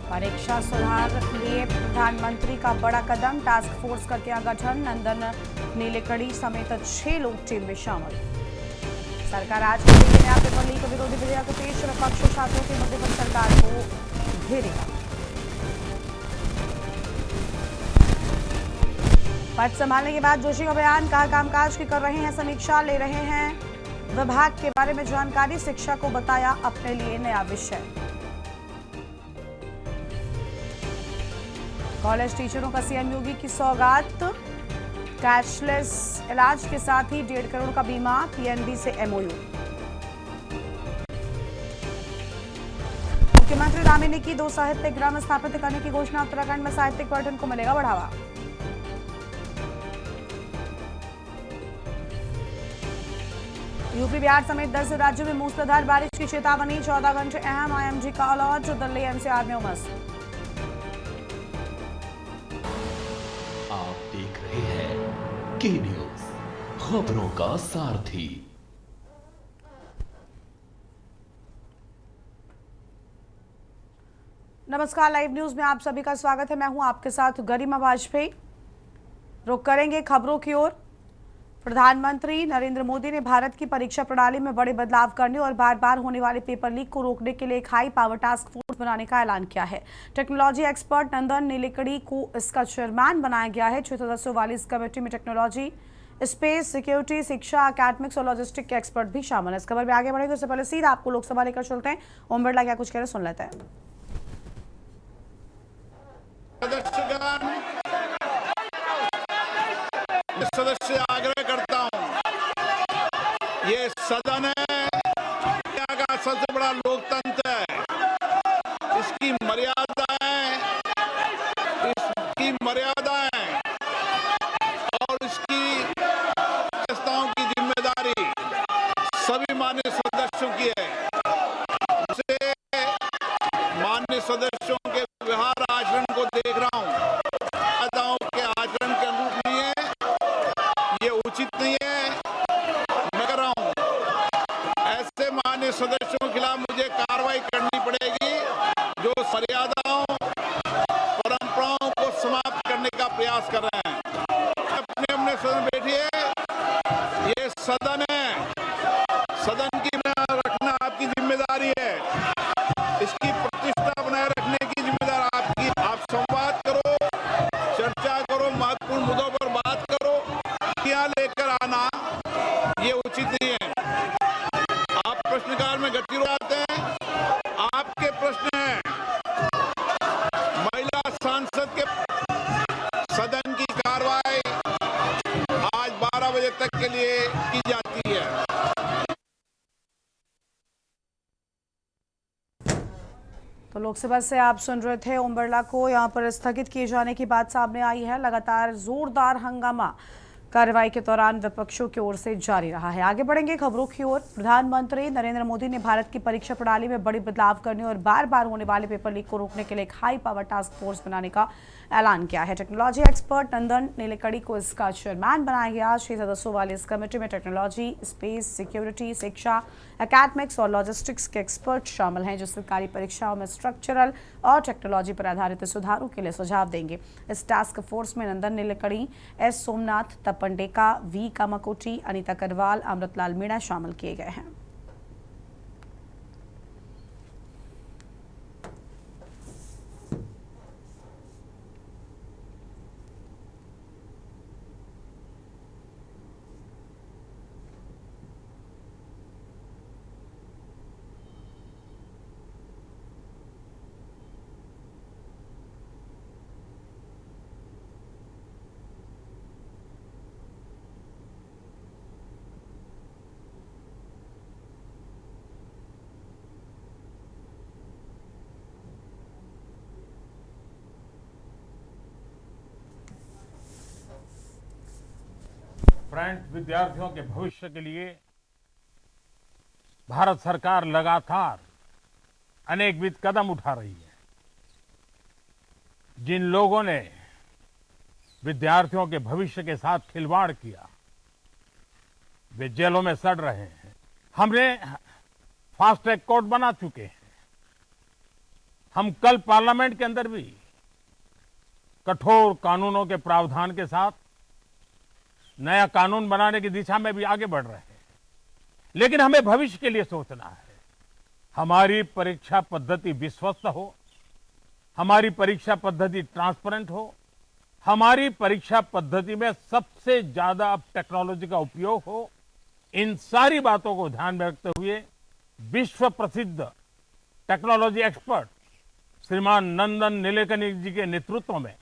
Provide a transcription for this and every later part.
परीक्षा सुधार के लिए प्रधानमंत्री का बड़ा कदम, टास्क फोर्स का किया गठन। नंदन नीलेकड़ी समेत 6 लोग टीम में शामिल। सरकार आज करेगी नया पेपर लीक विरोधी विधेयक पेश। विपक्ष छात्रों के मुद्दे पर सरकार को घेरेगा। पद संभालने के बाद जोशी का बयान, कहा कामकाज की कर रहे हैं समीक्षा, ले रहे हैं विभाग के बारे में जानकारी। शिक्षा को बताया अपने लिए नया विषय। कॉलेज टीचरों का सीएम योगी की सौगात, कैशलेस इलाज के साथ ही 1.5 करोड़ का बीमा। पीएनबी से एमओयू। मुख्यमंत्री दामी ने की 2 साहित्यिक ग्राम स्थापित करने की घोषणा। उत्तराखंड में साहित्यिक पर्यटन को मिलेगा बढ़ावा। यूपी बिहार समेत 10 राज्यों में मूसलाधार बारिश की चेतावनी। 14 घंटे अहम आईएमडी का अलर्ट। दिल्ली एनसीआर में उमस। आप देख रहे हैं के न्यूज, खबरों का सारथी। नमस्कार, लाइव न्यूज में आप सभी का स्वागत है। मैं हूं आपके साथ गरिमा वाजपेयी। रुक करेंगे खबरों की ओर। प्रधानमंत्री नरेंद्र मोदी ने भारत की परीक्षा प्रणाली में बड़े बदलाव करने और बार बार होने वाले पेपर लीक को रोकने के लिए एक हाई पावर टास्क फोर्स बनाने का ऐलान किया है। टेक्नोलॉजी एक्सपर्ट नंदन नीलेकड़ी को इसका चेयरमैन बनाया गया है। 6 सदस्यों वाली इस कमेटी में टेक्नोलॉजी, स्पेस, सिक्योरिटी, शिक्षा, एकेडमिक्स और लॉजिस्टिक के एक्सपर्ट भी शामिल है। इस खबर में आगे बढ़ेंगे उससे पहले सीधा आपको लोकसभा लेकर चलते हैं। ओम बिरला क्या कुछ कह रहे सुन लेते हैं। सदस्य आग्रह करता हूं, ये सदन है, दुनिया का सबसे बड़ा लोकतंत्र है। इसकी मर्यादाएं और इसकी व्यवस्थाओं की जिम्मेदारी सभी माननीय सदस्यों की है। उसे माननीय सदस्यों के व्यवहार आचरण को देख रहा हूं, के आचरण के अनुरूप नहीं है, ये उचित नहीं है। मैं कर रहा हूं, ऐसे माननीय सदस्यों के खिलाफ मुझे कार्रवाई करनी पड़ेगी जो मर्यादाओं, परंपराओं को समाप्त करने का प्रयास कर रहे हैं। अपने अपने सदन बैठिए, ये सदन है, सदन की रखना आपकी जिम्मेदारी है। इसकी प्रतिष्ठा बनाए रखने की जिम्मेदारी आपकी। आप संवाद करो, चर्चा करो, महत्वपूर्ण मुद्दों पर बात करो। यहाँ लेकर आना ये उचित नहीं है। आप प्रश्नकाल में गतिरोध आते हैं। आपके प्रश्न हैं, महिला सांसद के सदन की कार्रवाई आज 12 बजे तक के लिए की जाती है। तो लोकसभा से आप सुन रहे थे ओम बिरला को। यहां पर स्थगित किए जाने की बात सामने आई है। लगातार जोरदार हंगामा कार्रवाई के दौरान विपक्षों की ओर से जारी रहा है। आगे बढ़ेंगे खबरों की ओर। प्रधानमंत्री नरेंद्र मोदी ने भारत की परीक्षा प्रणाली में बड़े बदलाव करने और बार बार होने वाले पेपर लीक को रोकने के लिए एक हाई पावर टास्क फोर्स बनाने का ऐलान किया है। टेक्नोलॉजी एक्सपर्ट नंदन नीलेकड़ी को इसका चेयरमैन बनाया गया। 6 सदस्यों वाली इस कमेटी में टेक्नोलॉजी, स्पेस, सिक्योरिटी, शिक्षा, एकेडमिक्स और लॉजिस्टिक्स के एक्सपर्ट शामिल हैं जो सरकारी परीक्षाओं में स्ट्रक्चरल और टेक्नोलॉजी पर आधारित सुधारों के लिए सुझाव देंगे। इस टास्क फोर्स में नंदन नीलेकड़ी, एस सोमनाथ, तपन डेका, वी कामाकोटी, अनीता करवाल, अमृतलाल मीणा शामिल किए गए हैं। फ्रेंड्स, विद्यार्थियों के भविष्य के लिए भारत सरकार लगातार अनेकविध कदम उठा रही है। जिन लोगों ने विद्यार्थियों के भविष्य के साथ खिलवाड़ किया वे जेलों में सड़ रहे हैं। हमने फास्ट ट्रैक कोर्ट बना चुके हैं। हम कल पार्लियामेंट के अंदर भी कठोर कानूनों के प्रावधान के साथ नया कानून बनाने की दिशा में भी आगे बढ़ रहे हैं। लेकिन हमें भविष्य के लिए सोचना है। हमारी परीक्षा पद्धति विश्वस्त हो, हमारी परीक्षा पद्धति ट्रांसपेरेंट हो, हमारी परीक्षा पद्धति में सबसे ज्यादा अब टेक्नोलॉजी का उपयोग हो। इन सारी बातों को ध्यान में रखते हुए विश्व प्रसिद्ध टेक्नोलॉजी एक्सपर्ट श्रीमान नंदन नीलेकनी जी के नेतृत्व में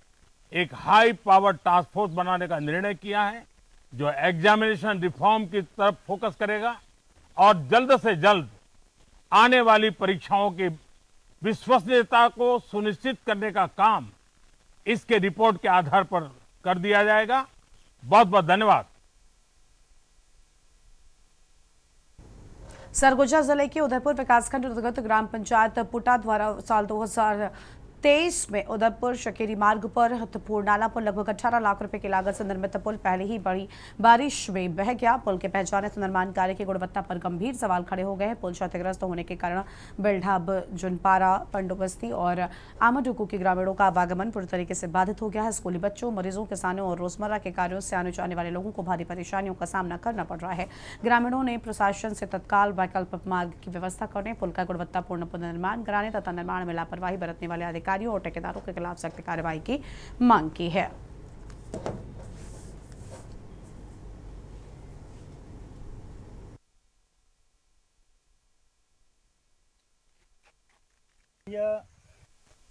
एक हाई पावर टास्क फोर्स बनाने का निर्णय किया है, जो एग्जामिनेशन रिफॉर्म की तरफ फोकस करेगा और जल्द से जल्द आने वाली परीक्षाओं की विश्वसनीयता को सुनिश्चित करने का काम इसके रिपोर्ट के आधार पर कर दिया जाएगा। बहुत बहुत धन्यवाद। सरगुजा जिले के उदयपुर विकासखंड अंतर्गत ग्राम पंचायत पुटा द्वारा साल 2023 में उदयपुर शकेरी मार्ग पर हथपुर नाला पर लगभग 18 लाख रुपए की लागत से निर्मित पुल पहले ही बड़ी बारिश में बह गया। पुल के पहचाने से निर्माण कार्य की गुणवत्ता पर गंभीर सवाल खड़े हो गए हैं। पुल क्षतिग्रस्त होने के कारण बेलढाब, जुनपारा, पंडुबस्ती और आमाडुकू के ग्रामीणों का आवागमन पूरी तरीके से बाधित हो गया है। स्कूली बच्चों, मरीजों, किसानों और रोजमर्रा के कार्यों से आने जाने वाले लोगों को भारी परेशानियों का सामना करना पड़ रहा है। ग्रामीणों ने प्रशासन से तत्काल वैकल्पिक मार्ग की व्यवस्था करने, पुल का गुणवत्तापूर्ण पुनर्निर्माण कराने तथा निर्माण में लापरवाही बरतने वाले अधिकारियों और ठेकेदारों के खिलाफ सख्त कार्रवाई की मांग की है।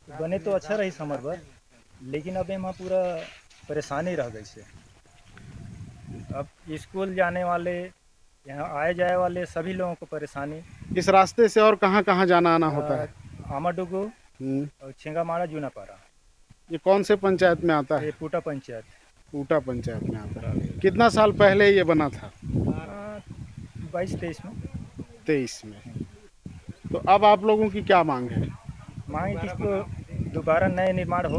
बने तो अच्छा रही समर भर, लेकिन अब यहाँ पूरा परेशानी रह गई से। अब स्कूल जाने वाले, यहाँ आए जाए वाले सभी लोगों को परेशानी। इस रास्ते से और कहाँ कहाँ जाना आना होता है? आमाडुगु और छिंगामाड़ा, जुनापाड़ा। ये कौन से पंचायत में आता है? ये पूटा पंचायत। पूटा पंचायत में आता है। कितना साल पहले ये बना था? 22-23 में। 23 में। तो अब आप लोगों की क्या मांग है? मांग कि इसको दोबारा नए निर्माण हो।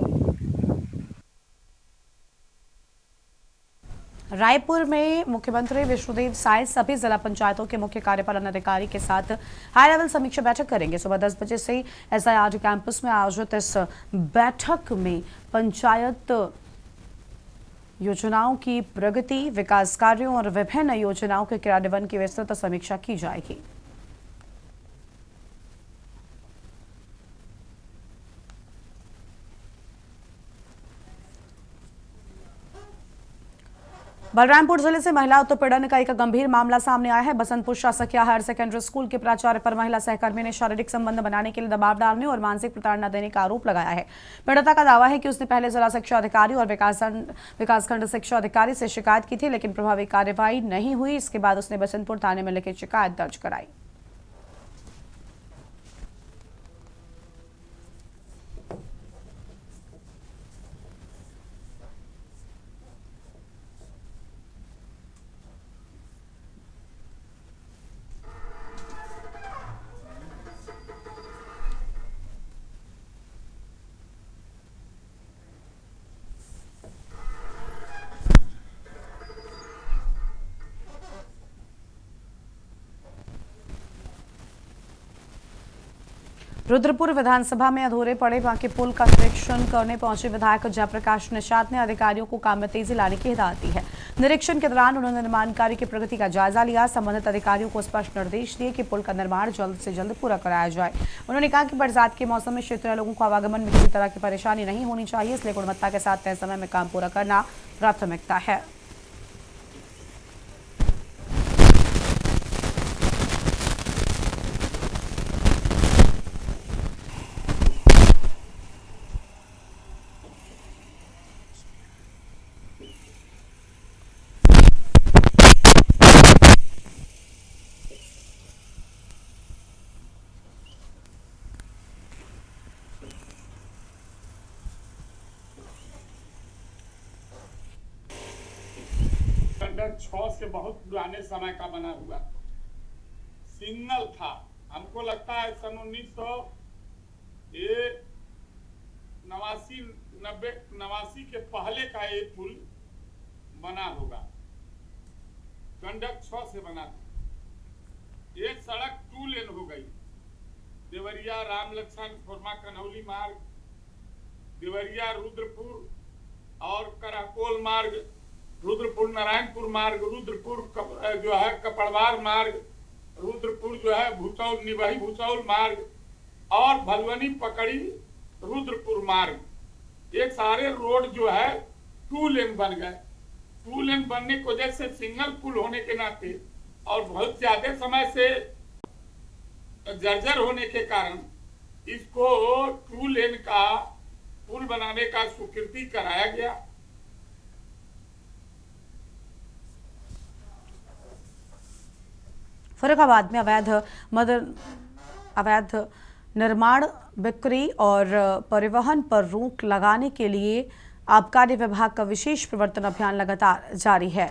रायपुर में मुख्यमंत्री विष्णुदेव साय सभी जिला पंचायतों के मुख्य कार्यपालन अधिकारी के साथ हाई लेवल समीक्षा बैठक करेंगे। सुबह 10 बजे से SIRT कैंपस में आयोजित इस बैठक में पंचायत योजनाओं की प्रगति, विकास कार्यों और विभिन्न योजनाओं के क्रियान्वयन की विस्तृत समीक्षा की जाएगी। बलरामपुर जिले से महिला उत्पीड़न का एक गंभीर मामला सामने आया है। बसंतपुर शासकीय हायर सेकेंडरी स्कूल के प्राचार्य पर महिला सहकर्मी ने शारीरिक संबंध बनाने के लिए दबाव डालने और मानसिक प्रताड़ना देने का आरोप लगाया है। पीड़िता का दावा है कि उसने पहले जिला शिक्षा अधिकारी और विकासखंड शिक्षा अधिकारी से शिकायत की थी, लेकिन प्रभावी कार्रवाई नहीं हुई। इसके बाद उसने बसंतपुर थाने में लिखित शिकायत दर्ज कराई। रुद्रपुर विधानसभा में अधूरे पड़े बांके पुल का निरीक्षण करने पहुंचे विधायक जयप्रकाश निषाद ने अधिकारियों को काम में तेजी लाने की हिदायत दी है। निरीक्षण के दौरान उन्होंने निर्माण कार्य की प्रगति का जायजा लिया। संबंधित अधिकारियों को स्पष्ट निर्देश दिए कि पुल का निर्माण जल्द से जल्द पूरा कराया जाए। उन्होंने कहा कि बरसात के मौसम में क्षेत्रीय लोगों को आवागमन में किसी तरह की परेशानी नहीं होनी चाहिए, इसलिए गुणवत्ता के साथ तय समय में काम पूरा करना प्राथमिकता है। खंडर 6 से बहुत पुराने समय का बना हुआ सिग्नल था। हमको लगता है सन 1989 के पहले का ये पुल बना होगा। खंडर 6 से बना था। ये सड़क 2 लेन हो गई। देवरिया राम लक्ष्मण खुरमा कन्हौली मार्ग, देवरिया रुद्रपुर और कराकोल मार्ग, रुद्रपुर नारायणपुर मार्ग, रुद्रपुर जो है कपड़वार मार्ग, रुद्रपुर जो है भूसौल निवाही भूसौल मार्ग और भलवनी पकड़ी रुद्रपुर मार्ग, ये सारे रोड जो है 2 लेन बन गए। 2 लेन बनने की वजह से सिंगल पुल होने के नाते और बहुत ज्यादा समय से जर्जर होने के कारण इसको 2 लेन का पुल बनाने का स्वीकृति कराया गया। फर्रुखाबाद में अवैध निर्माण, बिक्री और परिवहन पर रोक लगाने के लिए आबकारी विभाग का विशेष प्रवर्तन अभियान लगातार जारी है।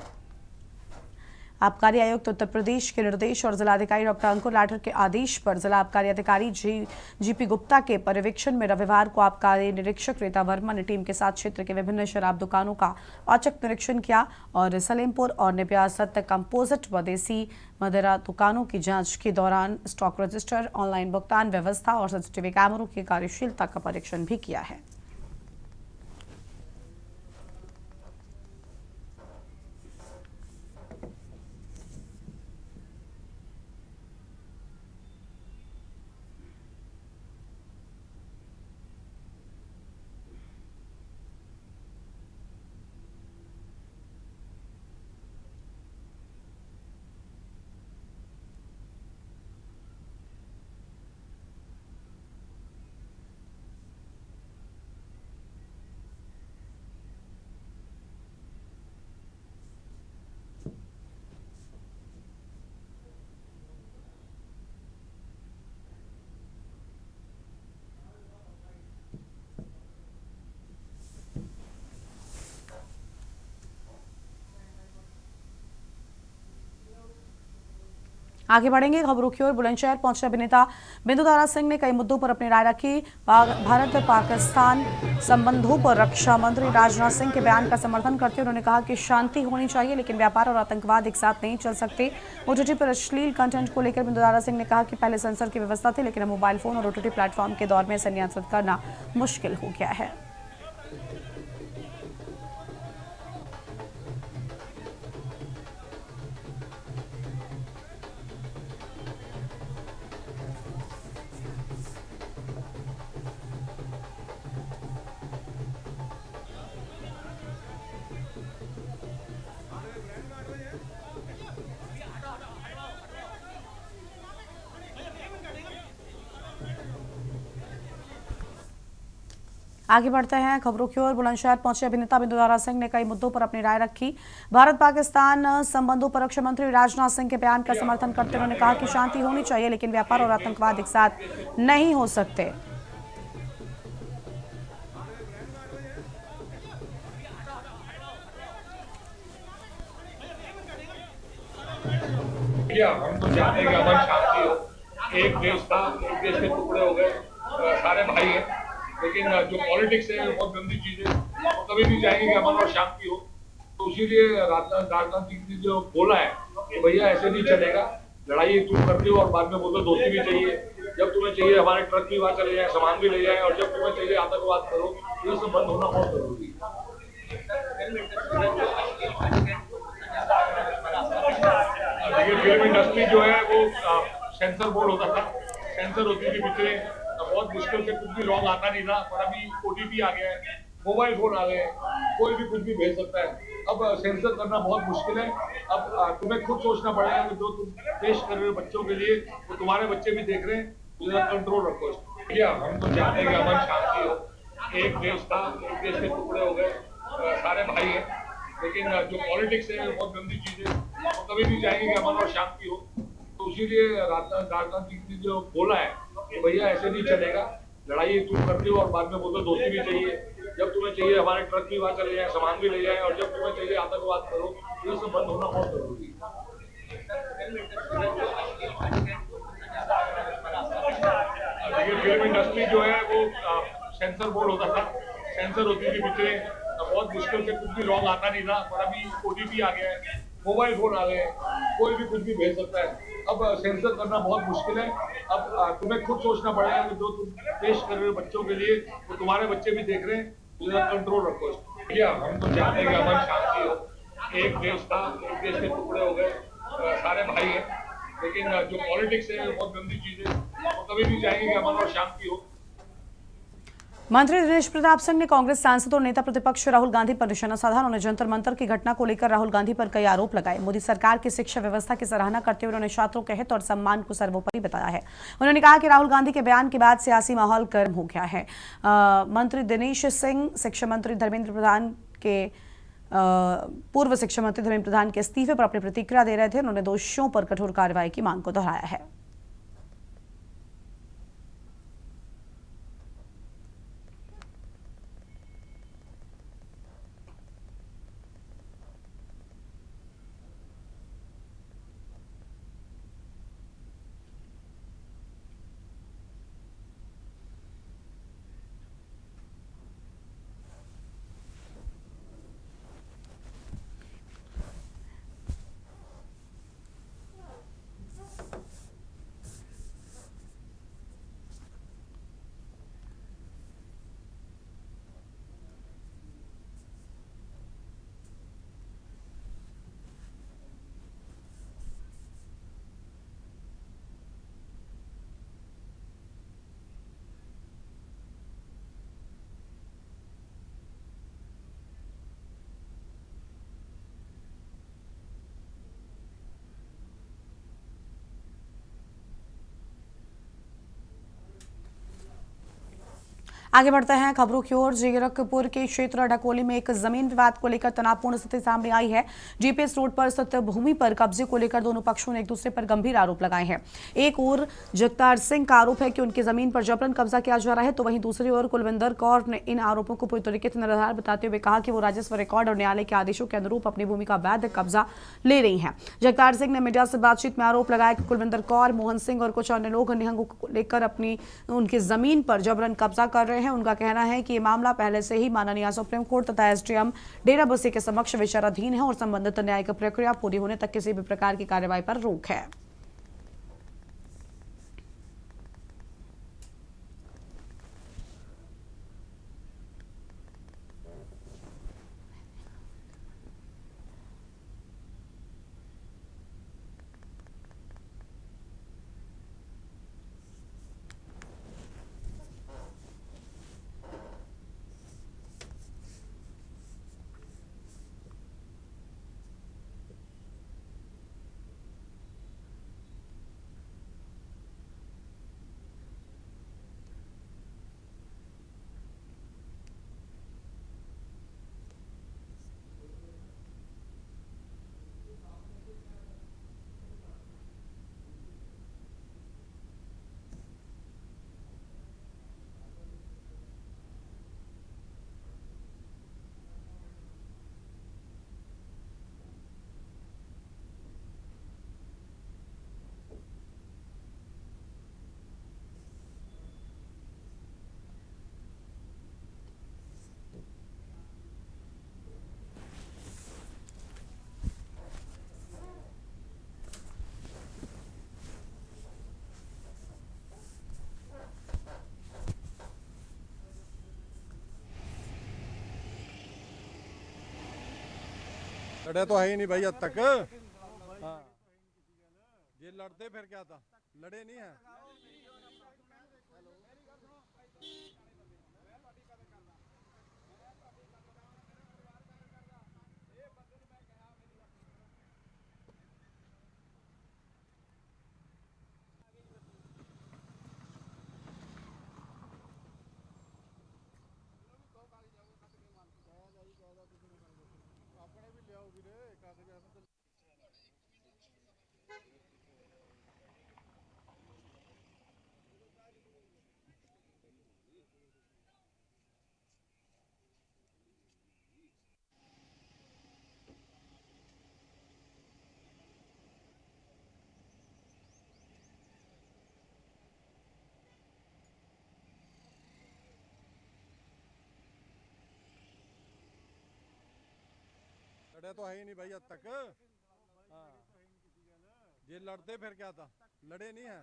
आबकारी आयुक्त उत्तर प्रदेश के निर्देश और जिलाधिकारी डॉक्टर अंकुर लाठर के आदेश पर जिला आबकारी अधिकारी जीपी गुप्ता के पर्यवेक्षण में रविवार को आबकारी निरीक्षक रीता वर्मा ने टीम के साथ क्षेत्र के विभिन्न शराब दुकानों का औचक निरीक्षण किया और सलेमपुर और निब्यासत कंपोजिट व देसी मदिरा दुकानों की जांच के दौरान स्टॉक रजिस्टर, ऑनलाइन भुगतान व्यवस्था और सीसीटीवी कैमरों की कार्यशीलता का परीक्षण भी किया है। आगे बढ़ेंगे खबरों की ओर। बुलंदशहर पहुंचे अभिनेता बिंदु दारा सिंह ने कई मुद्दों पर अपनी राय रखी। भारत पाकिस्तान संबंधों पर रक्षा मंत्री राजनाथ सिंह के बयान का समर्थन करते हुए उन्होंने कहा कि शांति होनी चाहिए, लेकिन व्यापार और आतंकवाद एक साथ नहीं चल सकते। ओटीटी पर अश्लील कंटेंट को लेकर बिंदु दारा सिंह ने कहा कि पहले सेंसर की व्यवस्था थी, लेकिन अब मोबाइल फोन और ओटीटी प्लेटफॉर्म के दौर में इसे नियंत्रित करना मुश्किल हो गया है। आगे बढ़ते हैं खबरों की ओर। बुलंदशहर पहुंचे अभिनेता बिंदु दारा सिंह ने कई मुद्दों पर अपनी राय रखी। भारत पाकिस्तान संबंधों पर रक्षा मंत्री राजनाथ सिंह के बयान का समर्थन करते हुए उन्होंने कहा कि शांति होनी चाहिए, लेकिन व्यापार और आतंकवाद एक साथ नहीं हो सकते। हम तो चाहते हैं कि अमन शांति हो। एक देश था, एक देश के टुकड़े हो गए, सारे भाई हैं, लेकिन जो पॉलिटिक्स है बहुत गंदी चीज है। वो कभी नहीं चाहेंगे कि अमन और शांति हो। तो इसीलिए राजनाथ जी ने जो बोला है कि भैया ऐसे नहीं चलेगा, लड़ाई तुम करते हो और बाद में बोलते दोस्ती भी चाहिए। जब तुम्हें चाहिए हमारे ट्रक भी वहां चले जाए, सामान भी ले जाए, और जब तुम्हें चाहिए आतंकवाद करो, ये सब बंद होना बहुत जरूरी है। देखिए फिल्म इंडस्ट्री जो है वो सेंसर बोर्ड होता था, सेंसर होती थी पिछले, बहुत मुश्किल से कुछ भी रॉन्ग आता नहीं था, पर अभी ओटीटी आ गया है, मोबाइल फोन आ गए, कोई भी कुछ भी भेज सकता है। अब सेंसर करना बहुत मुश्किल है। अब तुम्हें खुद सोचना पड़ेगा कि जो तुम पेश कर रहे हो बच्चों के लिए, वो तुम्हारे बच्चे भी देख रहे हैं, तो कंट्रोल रखो। भैया हम तो चाहते हैं कि अमन शांति हो। एक देश था, एक देश के टुकड़े हो गए, सारे भाई हैं, लेकिन जो पॉलिटिक्स है बहुत गंदी चीज है। वो कभी नहीं चाहेंगे कि अमन और शांति हो। तो इसीलिए राजनाथ जी ने जो बोला है कि भैया ऐसे नहीं चलेगा, लड़ाई तुम करते हो और बाद में बोलते दोस्ती भी चाहिए। जब तुम्हें चाहिए हमारे ट्रक भी वहां चले जाए, सामान भी ले जाए, और जब तुम्हें चाहिए आतंकवाद करो, ये सब बंद होना बहुत जरूरी है। देखिए फिल्म इंडस्ट्री जो है वो सेंसर बोर्ड होता था, सेंसर होती थी पिछले, बहुत मुश्किल से कुछ भी रॉन्ग आता नहीं था, पर अभी ओटीटी आ गया है, मोबाइल फोन आ गए, कोई भी कुछ भी भेज सकता है। अब सेंसर करना बहुत मुश्किल है। अब तुम्हें खुद सोचना पड़ेगा कि जो तुम पेश कर रहे हो बच्चों के लिए, वो तुम्हारे बच्चे भी देख रहे हैं, तो कंट्रोल रखो। भैया हम तो चाहते हैं कि अमन शांति हो। एक देश था, एक देश के टुकड़े हो गए, सारे भाई हैं, लेकिन जो पॉलिटिक्स है बहुत गंदी चीज है। वो कभी भी चाहेंगे कि अमन और शांति हो। मंत्री दिनेश प्रताप सिंह ने कांग्रेस सांसद और नेता प्रतिपक्ष राहुल गांधी पर निशाना साधा। उन्होंने जंतर मंतर की घटना को लेकर राहुल गांधी पर कई आरोप लगाए। मोदी सरकार की शिक्षा व्यवस्था की सराहना करते हुए उन्होंने छात्रों के हित और सम्मान को सर्वोपरि बताया है। उन्होंने कहा कि राहुल गांधी के बयान के बाद सियासी माहौल गर्म हो गया है। मंत्री दिनेश सिंह शिक्षा मंत्री धर्मेंद्र प्रधान के पूर्व शिक्षा मंत्री धर्मेंद्र प्रधान के इस्तीफे पर अपनी प्रतिक्रिया दे रहे थे। उन्होंने दोषियों पर कठोर कार्रवाई की मांग को दोहराया है। आगे बढ़ते हैं खबरों की ओर। जीरकपुर के क्षेत्र ढकोली में एक जमीन विवाद को लेकर तनावपूर्ण स्थिति सामने आई है। जीपीएस रोड पर स्थित भूमि पर कब्जे को लेकर दोनों पक्षों ने एक दूसरे पर गंभीर आरोप लगाए हैं। एक ओर जगतार सिंह का आरोप है कि उनकी जमीन पर जबरन कब्जा किया जा रहा है, तो वहीं दूसरी ओर कुलविंदर कौर ने इन आरोपों को पूरी तरीके से निराधार बताते हुए कहा कि वो राजस्व रिकॉर्ड और न्यायालय के आदेशों के अनुरूप अपनी भूमि का वैध कब्जा ले रही है। जगतार सिंह ने मीडिया से बातचीत में आरोप लगाया कि कुलविंदर कौर, मोहन सिंह और कुछ अन्य लोग निहंगों को लेकर उनकी जमीन पर जबरन कब्जा कर रहे हैं। उनका कहना है कि ये मामला पहले से ही माननीय सुप्रीम कोर्ट तथा एसडीएम डेराबस्सी के समक्ष विचाराधीन है और संबंधित न्यायिक प्रक्रिया पूरी होने तक किसी भी प्रकार की कार्रवाई पर रोक है। लड़े तो है ही नहीं भाई अब तक। हाँ। ये लड़ते फिर क्या था, लड़े नहीं है। लड़े तो है ही नहीं भाई अब तक। हाँ। ये लड़ते फिर क्या था, लड़े नहीं है।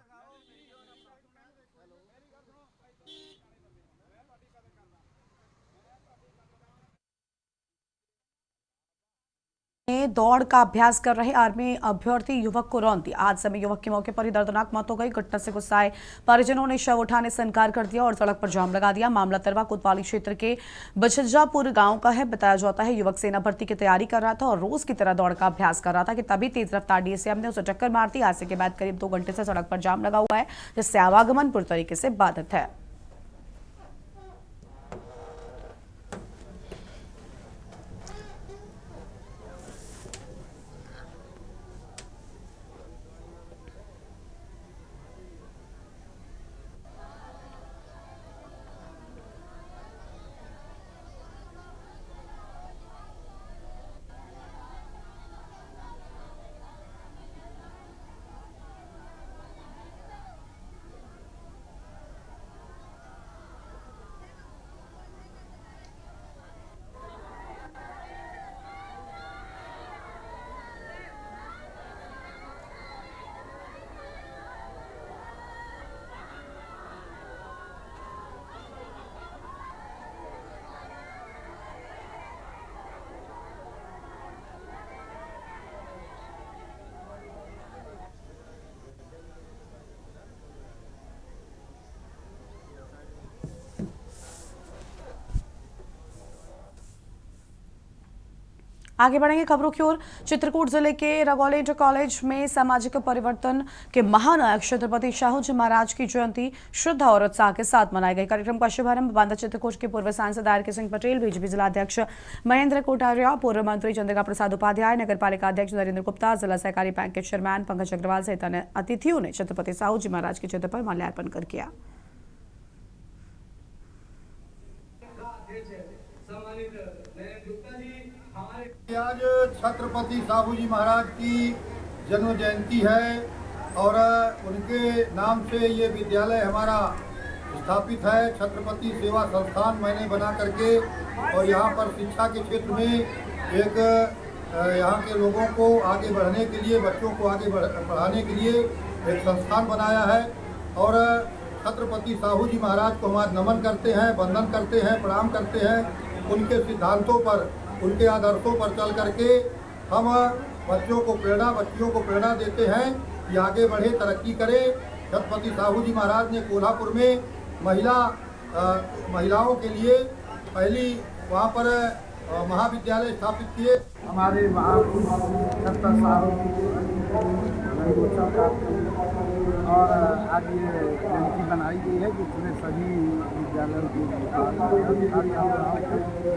दौड़ का अभ्यास कर रहे आर्मी अभ्यर्थी युवक को रौंदी। हादसे में युवक की मौके पर ही दर्दनाक मौत हो गई। घटना से गुस्साए परिजनों ने शव उठाने से इनकार कर दिया और सड़क पर जाम लगा दिया। मामला तरवा कोतवाली क्षेत्र के बछजापुर गांव का है। बताया जाता है युवक सेना भर्ती की तैयारी कर रहा था और रोज की तरह दौड़ का अभ्यास कर रहा था कि तभी तेज रफ्तार डीएसएम ने उसे टक्कर मार दी। हादसे के बाद करीब 2 घंटे से सड़क पर जाम लगा हुआ है, जिससे आवागमन पूरी तरीके से बाधित है। आगे बढ़ेंगे खबरों की ओर। चित्रकूट जिले के रगौली इंटर कॉलेज में सामाजिक परिवर्तन के महानायक छत्रपति शाहू जी महाराज की जयंती श्रद्धा और उत्साह के साथ मनाई गई। कार्यक्रम का शुभारंभ बांदा चित्रकूट के पूर्व सांसद आर.के. सिंह पटेल, बीजेपी जिलाध्यक्ष महेंद्र कोठारिया, पूर्व मंत्री चंद्रिका प्रसाद उपाध्याय, नगर पालिका अध्यक्ष नरेंद्र गुप्ता, जिला सहकारी बैंक के चेयरमैन पंकज अग्रवाल सहित अन्य अतिथियों ने छत्रपति शाहू जी महाराज के चित्र पर माल्यार्पण कर किया। आज छत्रपति शाहू जी महाराज की जन्म जयंती है और उनके नाम से ये विद्यालय हमारा स्थापित है। छत्रपति सेवा संस्थान मैंने बना करके और यहाँ पर शिक्षा के क्षेत्र में एक यहाँ के लोगों को आगे बढ़ने के लिए, बच्चों को आगे बढ़ाने के लिए एक संस्थान बनाया है। और छत्रपति शाहू जी महाराज को हम नमन करते हैं, वंदन करते हैं, प्रणाम करते हैं। उनके सिद्धांतों पर, उनके आदर्शों पर चल करके हम बच्चियों को प्रेरणा देते हैं कि आगे बढ़े, तरक्की करें। छत्रपति शाहू जी महाराज ने कोल्हापुर में महिलाओं के लिए पहली वहाँ पर महाविद्यालय स्थापित किए। हमारे छत्रपति शाहू और आज ये जयंती बनाई गई है जिसमें सभी विद्यालयों की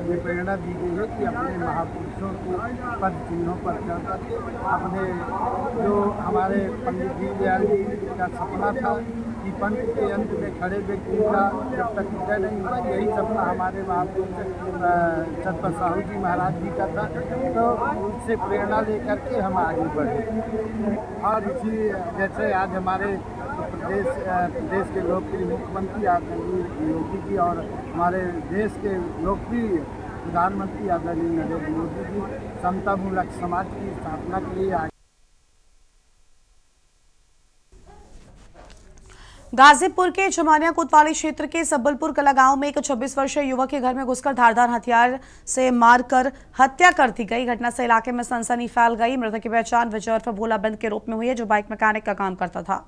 ये प्रेरणा दी गई है कि अपने महापुरुषों के पद चिन्हों पर चल करके अपने जो हमारे पंडित दीनदयाल जी का सपना था कि पंथ के अंत में खड़े व्यक्ति का जब तक विजय नहीं हुआ, यही सपना हमारे महापुरुष छत्रपति शाहू जी महाराज जी का था। तो उससे प्रेरणा लेकर के हम आगे बढ़े और इसी जैसे आज हमारे प्रदेश के लोकप्रिय मुख्यमंत्री आदरणीय योगी जी और हमारे देश के लोकप्रिय प्रधानमंत्री आदरणीय नरेंद्र मोदी जी समतामूलक समाज की स्थापना के लिए आगे। गाजीपुर के चमानिया कोतवाली क्षेत्र के सबलपुर कला गांव में एक 26 वर्षीय युवक के घर में घुसकर धारदार हथियार से मारकर हत्या कर दी गई। घटना से इलाके में सनसनी फैल गई। मृतक की पहचान विजय उर्फ भोला बंद के रूप में हुई है, जो बाइक मैकेनिक का काम करता था।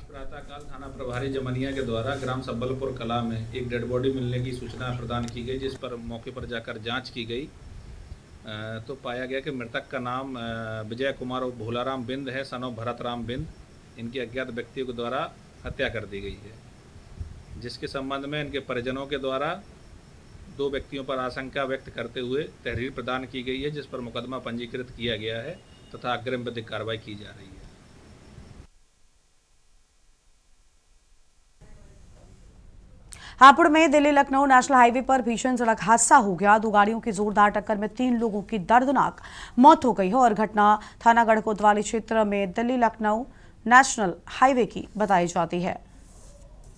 प्रातःकाल थाना प्रभारी जमनिया के द्वारा ग्राम सबलपुर कला में एक डेड बॉडी मिलने की सूचना प्रदान की गई, जिस पर मौके पर जाकर जांच की गई तो पाया गया कि मृतक का नाम विजय कुमार और भोलाराम बिंद है, सन ऑफ भरत राम बिंद। इनकी अज्ञात व्यक्तियों के द्वारा हत्या कर दी गई है, जिसके संबंध में इनके परिजनों के द्वारा 2 व्यक्तियों पर आशंका व्यक्त करते हुए तहरीर प्रदान की गई है, जिस पर मुकदमा पंजीकृत किया गया है तथा अग्रिम विधिक कार्रवाई की जा रही है। हापुड़ में दिल्ली लखनऊ नेशनल हाईवे पर भीषण सड़क हादसा हो गया। 2 गाड़ियों की जोरदार टक्कर में 3 लोगों की दर्दनाक मौत हो गई है और घटना थानागढ़ कोतवाली क्षेत्र में दिल्ली लखनऊ नेशनल हाईवे की बताई जाती है।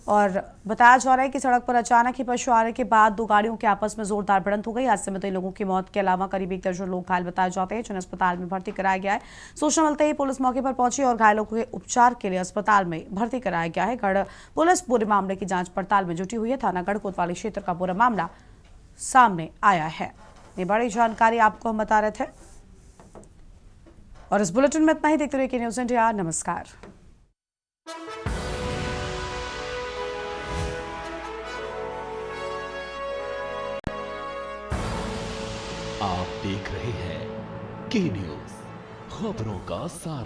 और बताया जा रहा है कि सड़क पर अचानक ही पशु आने के बाद दो गाड़ियों के आपस में जोरदार भिड़ंत हो गई। हादसे में 3 लोगों की मौत के अलावा करीब 1 दर्जन लोग घायल बताए जाते हैं, जिन्हें अस्पताल में भर्ती कराया गया है। सूचना मिलते ही पुलिस मौके पर पहुंची और घायलों को उपचार के लिए अस्पताल में भर्ती कराया गया है। गढ़ पुलिस पूरे मामले की जांच पड़ताल में जुटी हुई है। थाना गढ़ कोतवाली क्षेत्र का पूरा मामला सामने आया है। ये बड़ी जानकारी आपको हम बता रहे थे और इस बुलेटिन में इतना ही। देखते रहिए न्यूज़ इंडिया। नमस्कार। आप देख रहे हैं के न्यूज़, खबरों का सार।